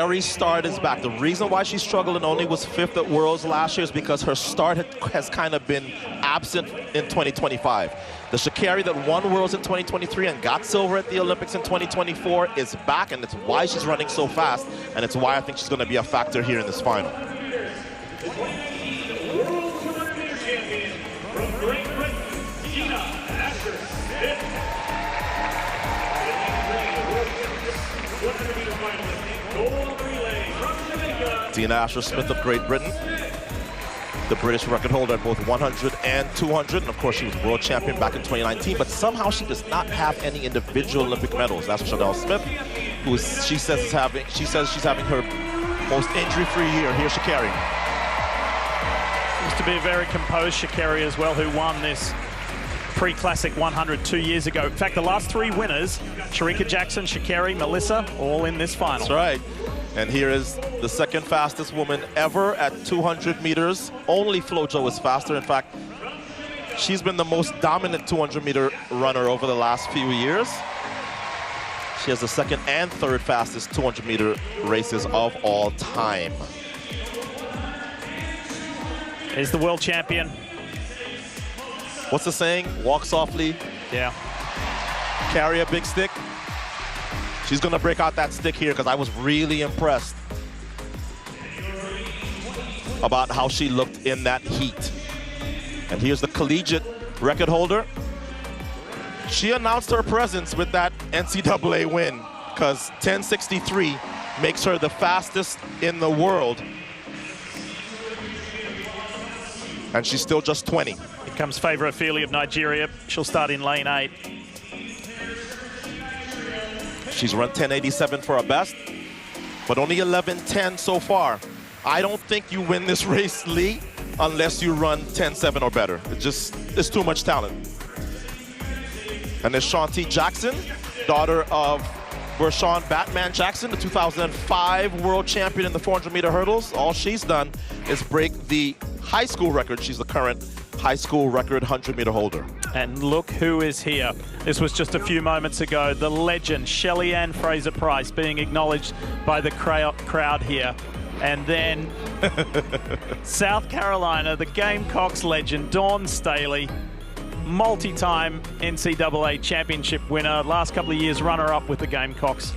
Shacarri's start is back. The reason why she struggled and only was 5th at Worlds last year is because her start has kind of been absent in 2025. The Shacarri that won Worlds in 2023 and got silver at the Olympics in 2024 is back, and it's why she's running so fast, and it's why I think she's going to be a factor here in this final. Dina Asher-Smith of Great Britain, the British record holder at both 100 and 200, and of course she was world champion back in 2019, but somehow she does not have any individual Olympic medals. That's Chanel Smith, who she says she's having her most injury-free year. Here's Shacarri. Seems to be a very composed Shacarri as well, who won this pre-classic 100 2 years ago. In fact, the last 3 winners, Shericka Jackson, Shacarri, Melissa, all in this final. That's right. And here is the second fastest woman ever at 200 meters. Only Flojo is faster. In fact, she's been the most dominant 200-meter runner over the last few years. She has the second and third fastest 200-meter races of all time. Here's the world champion. What's the saying? Walk softly. Yeah. Carry a big stick. She's going to break out that stick here because I was really impressed about how she looked in that heat. And here's the collegiate record holder. She announced her presence with that NCAA win because 10:63 makes her the fastest in the world. And she's still just 20. Here comes Favour Ofili of Nigeria. She'll start in lane 8. She's run 10:87 for her best, but only 11:10 so far. I don't think you win this race, Lee, unless you run 10:7 or better. It's too much talent. And there's Shanti Jackson, daughter of Vershawn Batman Jackson, the 2005 world champion in the 400-meter hurdles. All she's done is break the high school record. She's the current high school record 100-meter holder. And look who is here. This was just a few moments ago. The legend, Shelly-Ann Fraser-Price, being acknowledged by the crowd here. And then South Carolina, the Gamecocks legend, Dawn Staley, multi-time NCAA championship winner, last couple of years runner-up with the Gamecocks.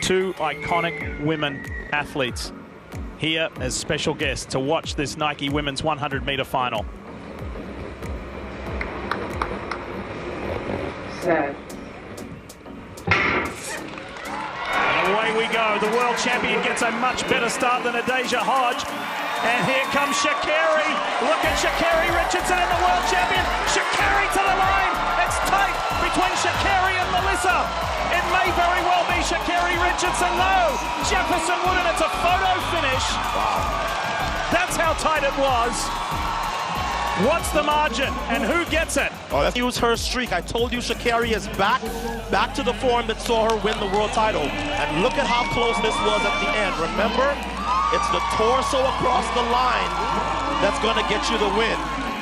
2 iconic women athletes here as special guests to watch this Nike women's 100-meter final. Set. And away we go. The world champion gets a much better start than Adasia Hodge. And here comes Shacarri. Look at Shacarri Richardson and the world champion. Shacarri to the line. It's tight between Shacarri and Melissa. It may very well be Shacarri Richardson. No, Jefferson Wooden. It's a photo finish. Wow. That's how tight it was. What's the margin and who gets it? Oh, let's use her streak. I told you Shacarri is back to the form that saw her win the world title. And look at how close this was at the end. Remember, it's the torso across the line that's going to get you the win.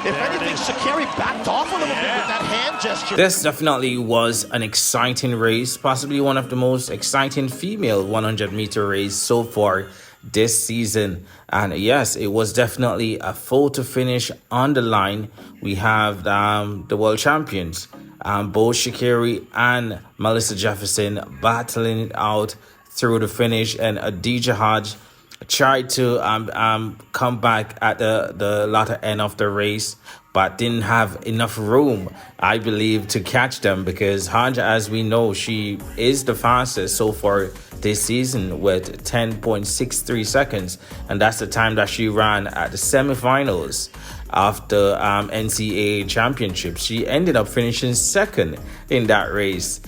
If anything, Shacarri backed off a little bit with that hand gesture. This definitely was an exciting race, possibly one of the most exciting female 100-meter race so far this season. And yes, it was definitely a photo finish on the line. We have the world champions, both Shacarri and Melissa Jefferson, battling it out through the finish, and Adasia Hodge tried to come back at the latter end of the race, but didn't have enough room, I believe, to catch them, because Hodge, as we know, she is the fastest so far this season with 10.63 seconds, and that's the time that she ran at the semifinals of the NCAA championship. She ended up finishing second in that race.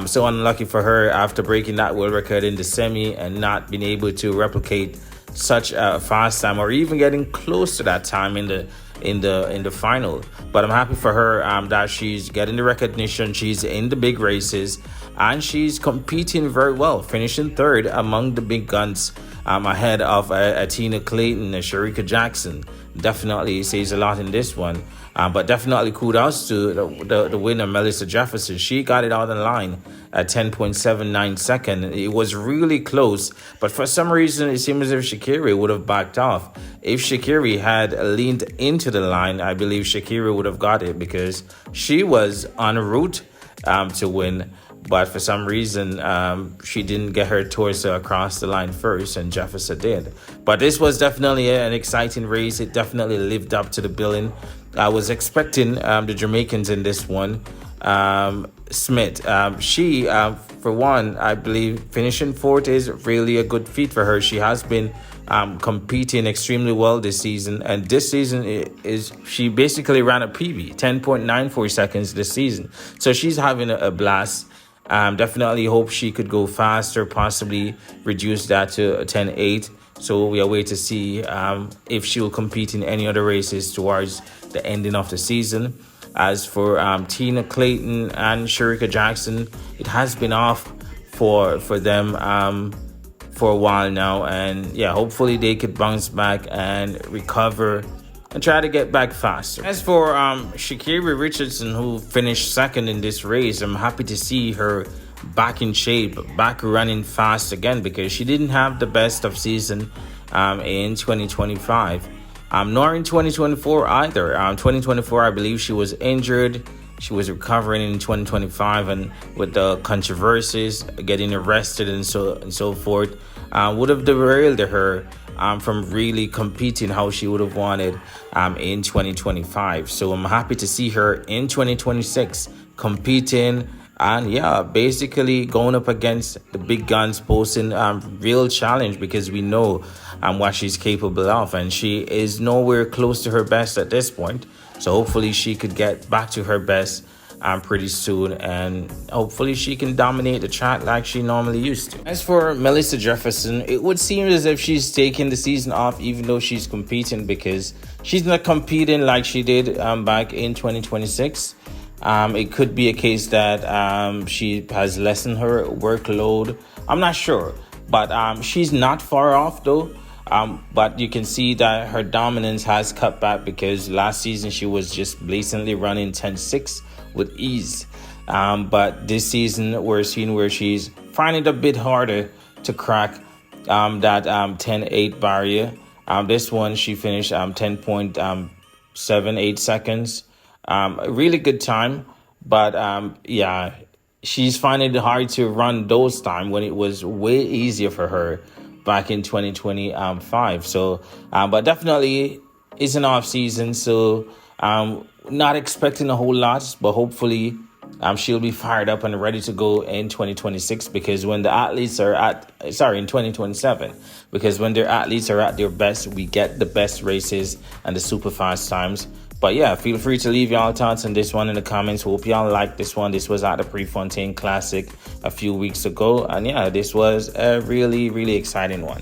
So unlucky for her after breaking that world record in the semi and not being able to replicate such a fast time or even getting close to that time in the final. But I'm happy for her that she's getting the recognition. She's in the big races and she's competing very well, finishing third among the big guns ahead of Tina Clayton and Sharika Jackson. Definitely says a lot in this one. But definitely kudos to the winner, Melissa Jefferson. She got it out of the line at 10.79 seconds. It was really close, but for some reason, it seems as if Shacarri would have backed off. If Shacarri had leaned into the line, I believe Shacarri would have got it because she was en route to win. But for some reason, she didn't get her torso across the line first, and Jefferson did. But this was definitely an exciting race. It definitely lived up to the billing. I was expecting the Jamaicans in this one. Smith, she, for one, I believe finishing fourth is really a good feat for her. She has been competing extremely well this season, and this season she basically ran a PB, 10.94 seconds this season. So she's having a blast. Definitely hope she could go faster, possibly reduce that to 10.8. So we are waiting to see if she will compete in any other races towards the ending of the season. As for Tina Clayton and Sharika Jackson, it has been off for them for a while now, and yeah, hopefully they could bounce back and recover and try to get back faster. As for Shacarri Richardson, who finished second in this race, I'm happy to see her back in shape, back running fast again, because she didn't have the best of season in 2025, nor in 2024 either. 2024, I believe she was injured. She was recovering in 2025, and with the controversies, getting arrested and so forth, would have derailed her from really competing how she would have wanted in 2025. So I'm happy to see her in 2026 competing and basically going up against the big guns, posing real challenge, because we know what she's capable of, and she is nowhere close to her best at this point. So hopefully she could get back to her best pretty soon, and hopefully she can dominate the track like she normally used to. As for Melissa Jefferson, it would seem as if she's taking the season off, even though she's competing, because she's not competing like she did back in 2026. It could be a case that she has lessened her workload. I'm not sure, but she's not far off though. But you can see that her dominance has cut back, because last season she was just blatantly running 10.6 with ease. But this season we're seeing where she's finding it a bit harder to crack that 10.8 barrier. This one she finished 10.78 seconds. A really good time, but she's finding it hard to run those time when it was way easier for her back in 2025. So but definitely it's an off season, so not expecting a whole lot, but hopefully she'll be fired up and ready to go in 2026, because when the athletes are in 2027, because when their athletes are at their best, we get the best races and the super fast times. But yeah, feel free to leave y'all thoughts on this one in the comments. Hope y'all like this one. This was at the Prefontaine Classic a few weeks ago, and yeah, this was a really, really exciting one.